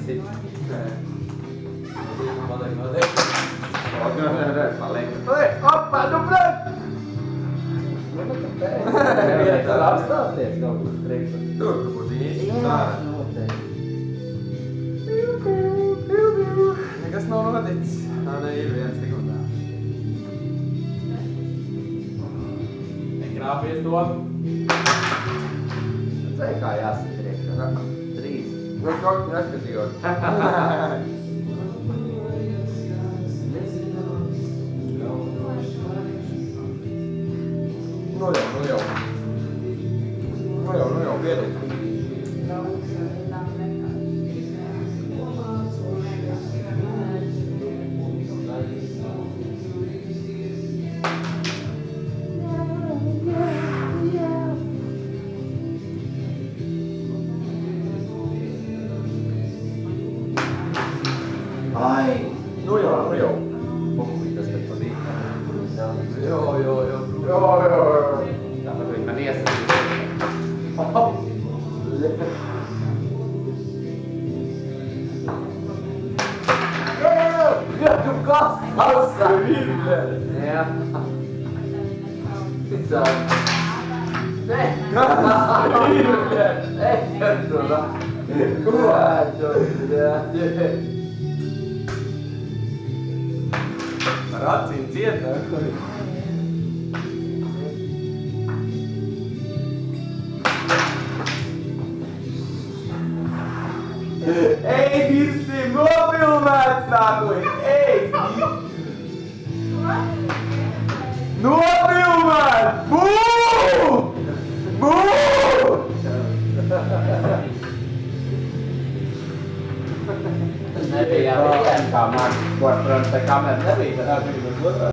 sit. Vale. Oi, opa, nu brāk! Tur apstāties kaut kur priekšā. Tur, tu būtu īsti tā. Nekas nav noticis. Tā ne ir viens tik un tā. Nekrāpies to. Cei kā jāsit priekšā. 3. Nu, kaut kur neskatījot. Nu jau, pietiek. Ai, nu jau. Pukui tas tad patīk. Jo. Tāpat viņi man iesaka. Tu kas tas ir? Jā. Ticām. Nē, ko? Ar acīm cietā. Ej, dirsim, nofilmēts nākoji! Ej! Nofilmēts! Bū! Tas nebija jā, kā man, protams, tā kamera nebija, tad tā bija uz otrā.